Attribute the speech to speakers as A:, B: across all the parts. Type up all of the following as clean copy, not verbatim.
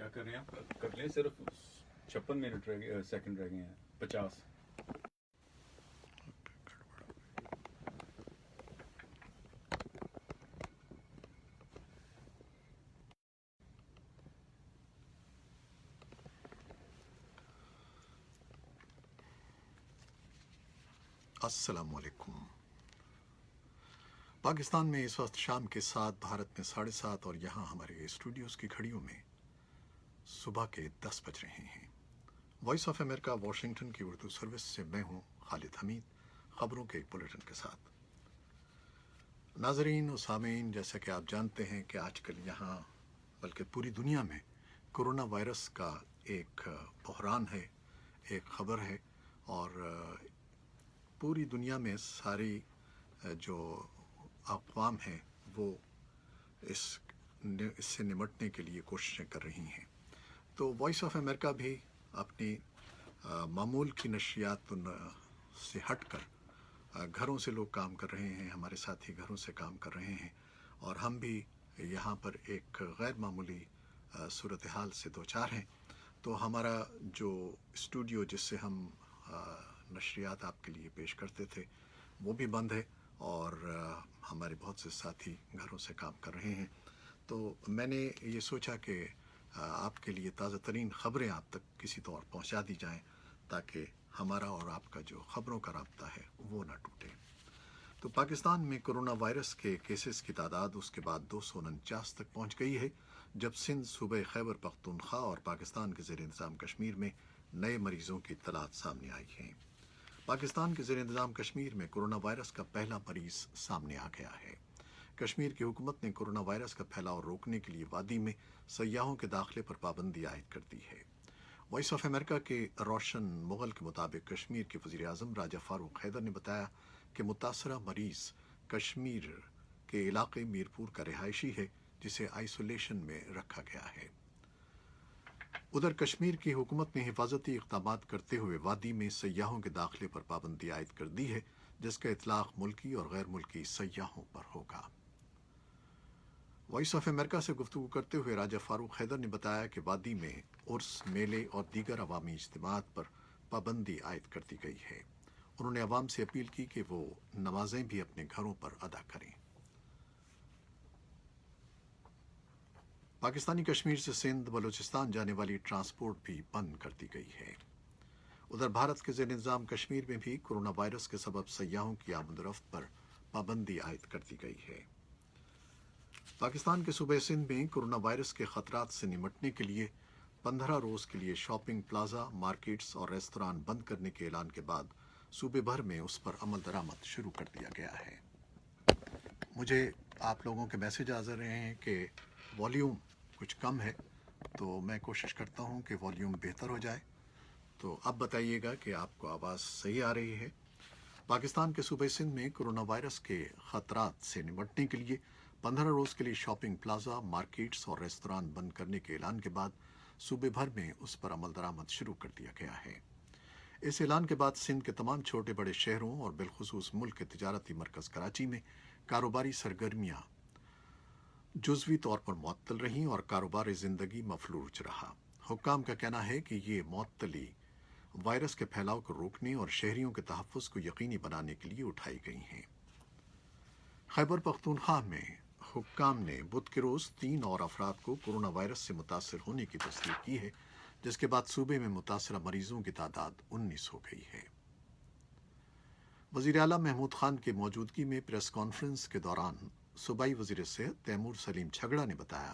A: کیا کر رہے ہیں آپ؟ کر لیں، صرف 56 منٹ سیکنڈ رہ گئے ہیں، 50۔
B: السلام علیکم۔ پاکستان میں اس وقت شام کے 7، بھارت میں 7:30 اور یہاں ہمارے اسٹوڈیوز کی گھڑیوں میں صبح کے 10 بج رہے ہیں۔ وائس آف امریکہ واشنگٹن کی اردو سروس سے میں ہوں خالد حمید، خبروں کے ایک بلیٹن کے ساتھ۔ ناظرین و سامعین، جیسا کہ آپ جانتے ہیں کہ آج کل یہاں بلکہ پوری دنیا میں کرونا وائرس کا ایک بحران ہے، ایک خبر ہے، اور پوری دنیا میں ساری جو اقوام ہیں وہ اس سے نمٹنے کے لیے کوششیں کر رہی ہیں۔ تو وائس آف امریکہ بھی اپنی معمول کی نشریات سے ہٹ کر گھروں سے لوگ کام کر رہے ہیں، ہمارے ساتھی گھروں سے کام کر رہے ہیں، اور ہم بھی یہاں پر ایک غیر معمولی صورتحال سے دوچار ہیں۔ تو ہمارا جو اسٹوڈیو جس سے ہم نشریات آپ کے لیے پیش کرتے تھے وہ بھی بند ہے، اور ہمارے بہت سے ساتھی گھروں سے کام کر رہے ہیں۔ تو میں نے یہ سوچا کہ آپ کے لیے تازہ ترین خبریں آپ تک کسی طور پہنچا دی جائیں تاکہ ہمارا اور آپ کا جو خبروں کا رابطہ ہے وہ نہ ٹوٹے۔ تو پاکستان میں کرونا وائرس کے کیسز کی تعداد اس کے بعد 249 تک پہنچ گئی ہے، جب سندھ، صوبہ خیبر پختونخوا اور پاکستان کے زیر انتظام کشمیر میں نئے مریضوں کی اطلاعات سامنے آئی ہیں۔ پاکستان کے زیر انتظام کشمیر میں کرونا وائرس کا پہلا مریض سامنے آ گیا ہے۔ کشمیر کی حکومت نے کرونا وائرس کا پھیلاؤ روکنے کے لیے وادی میں سیاحوں کے داخلے پر پابندی عائد کر دی ہے۔ وائس آف امریکہ کے روشن مغل کے مطابق کشمیر کے وزیر اعظم راجہ فاروق حیدر نے بتایا کہ متاثرہ مریض کشمیر کے علاقے میرپور کا رہائشی ہے، جسے آئسولیشن میں رکھا گیا ہے۔ ادھر کشمیر کی حکومت نے حفاظتی اقدامات کرتے ہوئے وادی میں سیاحوں کے داخلے پر پابندی عائد کر دی ہے، جس کا اطلاق ملکی اور غیر ملکی سیاحوں پر ہوگا۔ وائس آف امریکہ سے گفتگو کرتے ہوئے راجہ فاروق حیدر نے بتایا کہ وادی میں عرس، میلے اور دیگر عوامی اجتماعات پر پابندی عائد کر دی گئی ہے۔ انہوں نے عوام سے اپیل کی کہ وہ نمازیں بھی اپنے گھروں پر ادا کریں۔ پاکستانی کشمیر سے سندھ، بلوچستان جانے والی ٹرانسپورٹ بھی بند کر دی گئی ہے۔ ادھر بھارت کے زیر انتظام کشمیر میں بھی کرونا وائرس کے سبب سیاحوں کی آمد و رفت پر پابندی عائد کر دی گئی ہے۔ پاکستان کے صوبہ سندھ میں کرونا وائرس کے خطرات سے نمٹنے کے لیے 15 روز کے لیے شاپنگ پلازا، مارکیٹس اور ریستوران بند کرنے کے اعلان کے بعد صوبے بھر میں اس پر عمل درآمد شروع کر دیا گیا ہے۔ مجھے آپ لوگوں کے میسج آ رہے ہیں کہ والیوم کچھ کم ہے، تو میں کوشش کرتا ہوں کہ والیوم بہتر ہو جائے۔ تو اب بتائیے گا کہ آپ کو آواز صحیح آ رہی ہے۔ پاکستان کے صوبہ سندھ میں کرونا وائرس کے خطرات سے نمٹنے کے لیے 15 روز کے لیے شاپنگ پلازا، مارکیٹس اور ریستوران بند کرنے کے اعلان کے بعد صوبے بھر میں اس پر عمل درآمد شروع کر دیا گیا ہے۔ اس اعلان کے بعد سندھ کے تمام چھوٹے بڑے شہروں اور بالخصوص ملک کے تجارتی مرکز کراچی میں کاروباری سرگرمیاں جزوی طور پر معطل رہیں اور کاروبار زندگی مفلوج رہا۔ حکام کا کہنا ہے کہ یہ معطلی وائرس کے پھیلاؤ کو روکنے اور شہریوں کے تحفظ کو یقینی بنانے کے لیے اٹھائی گئی ہیں۔ خیبر پختونخوا میں حکام نے بدھ کے روز 3 اور افراد کو کرونا وائرس سے متاثر ہونے کی تصدیق کی ہے، جس کے بعد صوبے میں متاثرہ مریضوں کی تعداد 19 ہو گئی ہے۔ وزیر اعلیٰ محمود خان کی موجودگی میں پریس کانفرنس کے دوران صوبائی وزیر صحت تیمور سلیم چھگڑا نے بتایا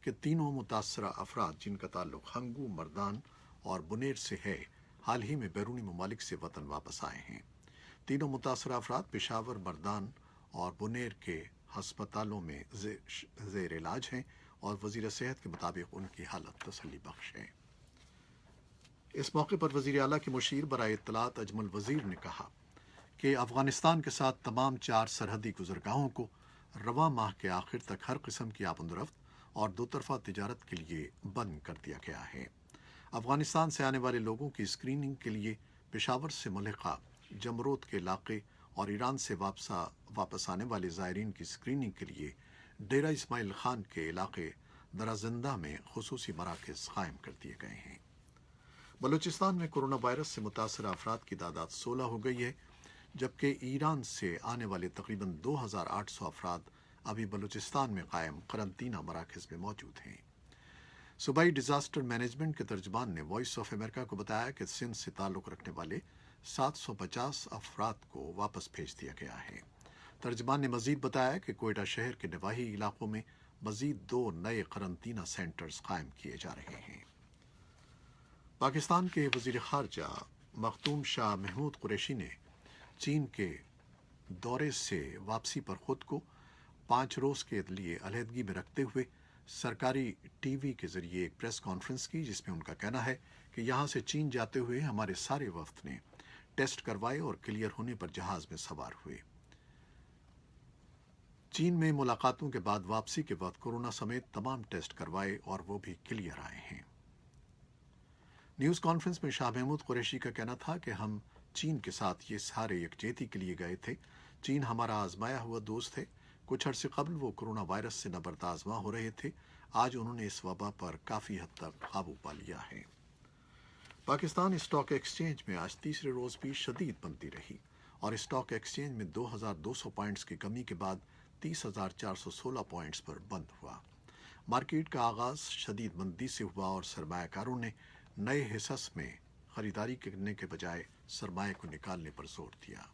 B: کہ تینوں متاثرہ افراد، جن کا تعلق ہنگو، مردان اور بنیر سے ہے، حال ہی میں بیرونی ممالک سے وطن واپس آئے ہیں۔ تینوں متاثرہ افراد پشاور، مردان اور بنیر کے ہسپتالوں میں زیر علاج ہیں، اور وزیر صحت کے مطابق ان کی حالت تسلی بخش ہے۔ اس موقع پر وزیر اعلیٰ کے مشیر برائے اطلاعات اجمل وزیر نے کہا کہ افغانستان کے ساتھ تمام 4 سرحدی گزرگاہوں کو رواں ماہ کے آخر تک ہر قسم کی آمد و رفت اور دوطرفہ تجارت کے لیے بند کر دیا گیا ہے۔ افغانستان سے آنے والے لوگوں کی اسکریننگ کے لیے پشاور سے ملحقہ جمرود کے علاقے اور ایران سے واپس آنے والے زائرین کی اسکریننگ کے لیے ڈیرہ اسماعیل خان کے علاقے दराजिंदा में खुसूसी मराकज़ कायम कर दिए गए हैं। बलूचिस्तान में कोरोना वायरस से मुतासर अफराद की तादाद 16 हो गई है, जबकि ईरान से आने वाले तकरीबन 2800 अफराद अभी बलूचिस्तान में कायम करंतना मराकज़ में मौजूद हैं। सूबाई डिज़ास्टर मैनेजमेंट के तर्जमान ने वॉइस ऑफ अमेरिका को बताया कि सिंध से ताल्लुक़ रखने वाले 750 अफराद को वापस भेज दिया गया है। तर्जमान ने मज़ीद बताया कि कोयटा शहर के नवाही इलाकों में मज़ीद 2 नए करंतना सेंटर्स कायम किए जा रहे हैं। पाकिस्तान के वज़ीर ख़ारजा मखदूम शाह महमूद कुरैशी ने चीन के दौरे से वापसी पर ख़ुद को 5 रोज़ के लिए अलहदगी में रखते हुए सरकारी टीवी के ज़रिए एक प्रेस कॉन्फ्रेंस की, जिसमें उनका कहना है कि यहाँ से चीन जाते हुए हमारे सारे वफ्द ने टेस्ट करवाए और क्लियर होने पर जहाज़ में सवार हुए। चीन में मुलाकातों के बाद वापसी के वक्त कोरोना समेत तमाम टेस्ट करवाए और वो भी क्लियर आए हैं। न्यूज़ कॉन्फ्रेंस में शाह महमूद कुरैशी का कहना था कि हम चीन के साथ ये सारे यकजहती के लिए गए थे। चीन हमारा आजमाया हुआ दोस्त है। कुछ अरसे कबल वो कोरोना वायरस से नबरदाज़मा हो रहे थे। आज उन्होंने इस वबा पर काफ़ी हद तक काबू पा लिया है। पाकिस्तान स्टॉक एक्सचेंज में आज तीसरे रोज़ भी शदीद मंदी रही और स्टॉक एक्सचेंज में 2200 पॉइंट्स की कमी के बाद 30,416 पॉइंट्स पर बंद हुआ। मार्केट का आगाज़ शदीद मंदी से हुआ और सरमायाकारों ने नए हिस्स में ख़रीदारी करने के बजाय सरमाए को निकालने पर जोर दिया।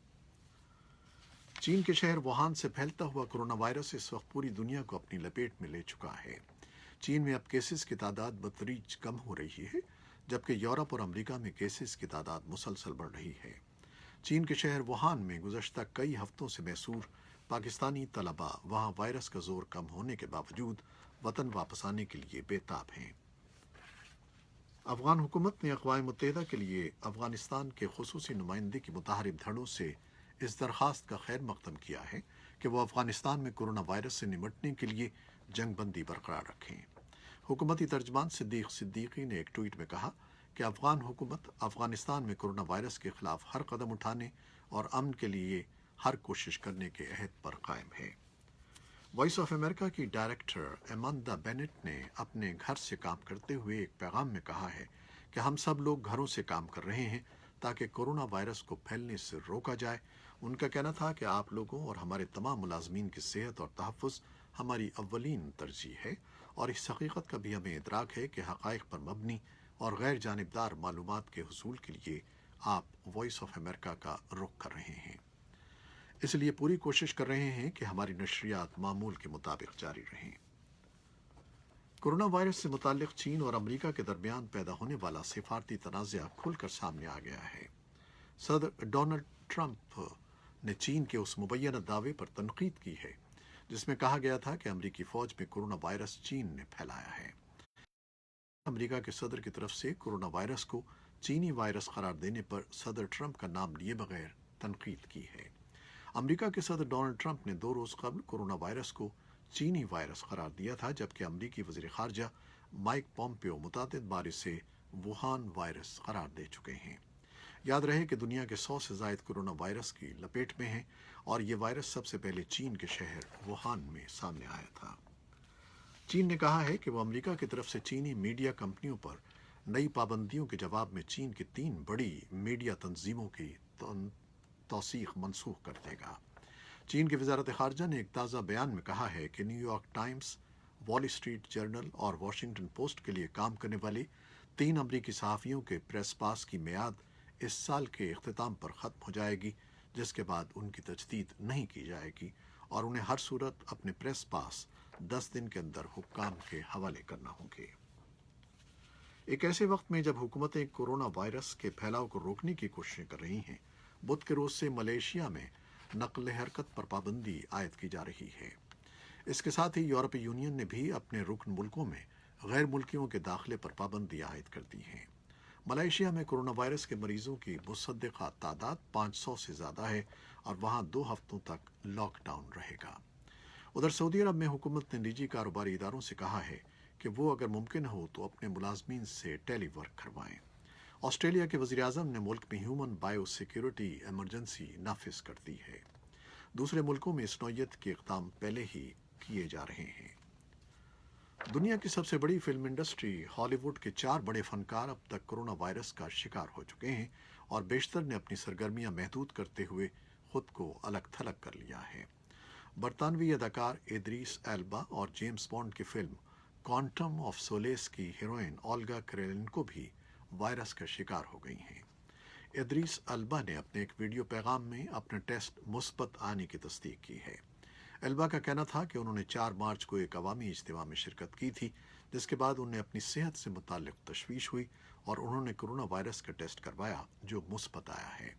B: चीन के शहर वुहान से फैलता हुआ कोरोना वायरस इस वक्त पूरी दुनिया को अपनी लपेट में ले चुका है। चीन में अब केसेस की तादाद बतदरीज कम हो रही है, जबकि यूरोप और अमेरिका में केसेस की तादाद मुसलसल बढ़ रही है। चीन के शहर वुहान में गुज़श्ता कई हफ्तों से मैसूर पाकिस्तानी तलबा वहाँ वायरस का जोर कम होने के बावजूद वतन वापस आने के लिए बेताब हैं। अफगान हुकूमत ने अक़वाम मुत्तहिदा के लिए अफ़गानिस्तान के खुसूसी नुमाइंदे की मुताहरिब धड़ों से इस दरख्वास्त का खैर मक़दम किया है कि वह अफ़गानिस्तान में कोरोना वायरस से निमटने के लिए जंग बंदी बरकरार रखें। हुकूमती तर्जमान सिद्दीक़ सिद्दीकी ने एक ट्वीट में कहा कि अफ़गान हुकूमत अफ़गानिस्तान में कोरोना वायरस के ख़िलाफ़ हर कदम उठाने और अमन के लिए हर कोशिश करने के अहद पर कायम है। वॉइस ऑफ अमेरिका की डायरेक्टर एमांदा बेनेट ने अपने घर से काम करते हुए एक पैगाम में कहा है कि हम सब लोग घरों से काम कर रहे हैं ताकि कोरोना वायरस को फैलने से रोका जाए। उनका कहना था कि आप लोगों और हमारे तमाम मुलाजमीन की सेहत और तहफ़्फ़ुज़ हमारी अव्वलीन तरजीह है और इस हकीकत का भी हमें इदराक है कि हक़ाइक़ पर मबनी और गैर जानिबदार मालूमात के हुसूल के लिए आप वॉइस ऑफ अमेरिका का रुख कर रहे हैं। इसलिए पूरी कोशिश कर रहे हैं कि हमारी नशरियात मामूल के मुताबिक जारी रहें। कोरोना वायरस से मुताल्लिक़ चीन और अमेरिका के दरमियान पैदा होने वाला सिफारती तनाज़ा खुलकर सामने आ गया है। सदर डोनाल्ड ट्रंप ने चीन के उस मुबैना दावे पर तनकीद की है जिसमें कहा गया था कि अमेरिकी फ़ौज में कोरोना वायरस चीन ने फैलाया है। अमेरिका के सदर की तरफ से कोरोना वायरस को चीनी वायरस करार देने पर सदर ट्रंप का नाम लिए बगैर तनकीद की है। अमेरिका के सदर डोनाल्ड ट्रंप ने 2 रोज़ कबल कोरोना वायरस को चीनी वायरस करार दिया था, जबकि अमेरिकी वज़ीर ख़ारजा माइक पॉम्पियो मुतादिद बार इसे वुहान वायरस करार दे चुके हैं। याद रहे कि दुनिया के 100 से ज़ायद कोरोना वायरस की लपेट में हैं और ये वायरस सबसे पहले चीन के शहर वुहान में सामने आया था। चीन ने कहा है कि वह अमेरिका की तरफ से चीनी मीडिया कंपनियों पर नई पाबंदियों के जवाब में चीन की 3 बड़ी मीडिया तंजीमों की तौसीक़ मनसूख कर देगा। चीन की वज़ारत ख़ारजा ने एक ताज़ा बयान में कहा है कि New York times, wall street journal और वाशिंगटन पोस्ट के लिए काम करने वाले 3 अमरीकी सहाफ़ियों के प्रेस पास की मियाद इस साल के इख्तिताम पर ख़त्म हो जाएगी, जिसके बाद उनकी तजदीद नहीं की जाएगी और उन्हें हर सूरत अपने प्रेस पास 10 दिन के अंदर हुक्काम के हवाले करना होंगे। एक ऐसे वक्त में जब हुकूमतें कोरोना वायरस के फैलाव को रोकने की कोशिशें कर रही हैं, बुध के रोज़ से मलेशिया में नक़ल हरकत पर पाबंदी आयद की जा रही है। इसके साथ ही यूरोपीय यूनियन ने भी अपने रुकन मुल्कों में गैर मुल्कियों के दाखिले पर पाबंदी आयद कर दी है। मलेशिया में कोरोना वायरस के मरीजों की मुसद्दिक़ा तादाद 500 से ज़्यादा है और वहाँ 2 हफ्तों तक लॉकडाउन रहेगा। उधर सऊदी अरब में हुकूमत ने निजी कारोबारी इदारों से कहा है कि वो अगर मुमकिन हो तो अपने मुलाजमीन से टेली वर्क करवाएं। ऑस्ट्रेलिया के वज़ीर-ए-आज़म ने मुल्क में ह्यूमन बायो सिक्योरिटी एमरजेंसी नाफिज कर दी है। दूसरे मुल्कों में इस नौयत के इक़दाम पहले ही किए जा रहे हैं। दुनिया की सबसे बड़ी फिल्म इंडस्ट्री हॉलीवुड के 4 बड़े फनकार अब तक कोरोना वायरस का शिकार हो चुके हैं और बेशतर ने अपनी सरगर्मियां महदूद करते हुए खुद को अलग थलग कर लिया है। बरतानवी अदाकार इदरीस एल्बा और जेम्स बॉन्ड की फिल्म क्वांटम ऑफ सोलेस की हीरोइन ओल्गा कुरिलेनको भी वायरस का शिकार हो गई हैं। इदरीस एल्बा ने अपने एक वीडियो पैगाम में अपना टेस्ट मुस्बत आने की तस्दीक की है। एल्बा का कहना था कि उन्होंने 4 मार्च को एक अवामी इज्तिमा में शिरकत की थी, जिसके बाद उन्हें अपनी सेहत से मुताल्लिक तशवीश हुई और उन्होंने कोरोना वायरस का टेस्ट करवाया जो मुस्बत आया है।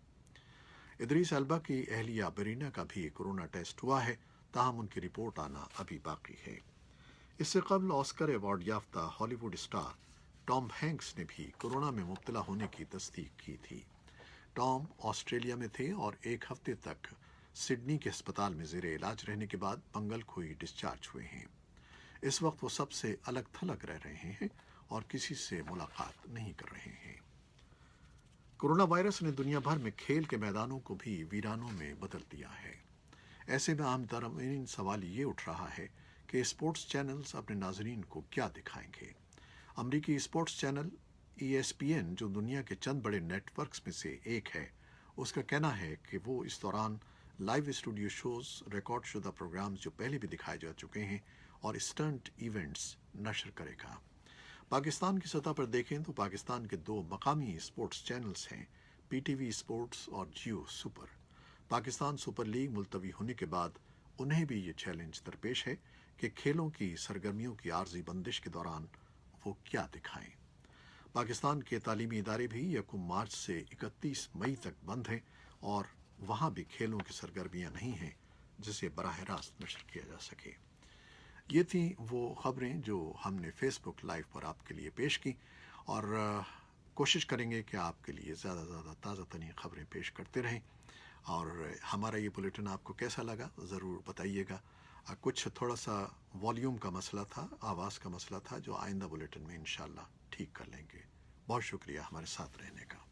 B: इदरीस एल्बा की अहलिया बरीना का भी कोरोना टेस्ट हुआ है, ताहम उनकी रिपोर्ट आना अभी बाकी है। इससे कबल ऑस्कर अवार्ड याफ्ता हॉलीवुड स्टार टॉम हैंक्स ने भी कोरोना में मुब्तला होने की तस्दीक की थी। टॉम ऑस्ट्रेलिया में थे और एक हफ्ते तक सिडनी के अस्पताल में ज़ेरे इलाज रहने के बाद मंगल को ही डिस्चार्ज हुए हैं। इस वक्त वो सबसे अलग थलग रह रहे हैं और किसी से मुलाकात नहीं कर रहे हैं। कोरोना वायरस ने दुनिया भर में खेल के मैदानों को भी वीरानों में बदल दिया है। ऐसे में आम तरीन सवाल ये उठ रहा है कि स्पोर्ट्स चैनल्स अपने नाजरीन को क्या दिखाएंगे। अमरीकी स्पोर्ट्स चैनल ESPN, जो दुनिया के चंद बड़े नेटवर्क्स में से एक है, उसका कहना है कि वो इस दौरान लाइव स्टूडियो शोज, रिकॉर्ड शुदा प्रोग्राम्स जो पहले भी दिखाए जा चुके हैं और स्टंट इवेंट्स नशर करेगा। पाकिस्तान की सतह पर देखें तो पाकिस्तान के 2 मकामी स्पोर्ट्स चैनल्स हैं, PTV स्पोर्ट्स और जियो सुपर। पाकिस्तान सुपर लीग मुलतवी होने के बाद उन्हें भी ये चैलेंज दरपेश है कि खेलों की सरगर्मियों की आर्जी बंदिश के दौरान वो क्या दिखाएं। पाकिस्तान के तालीमी इदारे भी 1 मार्च से 31 मई तक बंद हैं और वहाँ भी खेलों की सरगर्मियाँ नहीं हैं जिसे बराह रास्त नशर किया जा सके। ये थी वो ख़बरें जो हमने फेसबुक लाइव पर आपके लिए पेश की और कोशिश करेंगे कि आपके लिए ज़्यादा से ज़्यादा ताज़ा तरीन ख़बरें पेश करते रहें। और हमारा ये बुलेटिन आपको कैसा लगा ज़रूर बताइएगा। कुछ थोड़ा सा वॉल्यूम का मसला था, आवाज़ का मसला था, जो आइंदा बुलेटिन में इंशाल्लाह ठीक कर लेंगे। बहुत शुक्रिया हमारे साथ रहने का।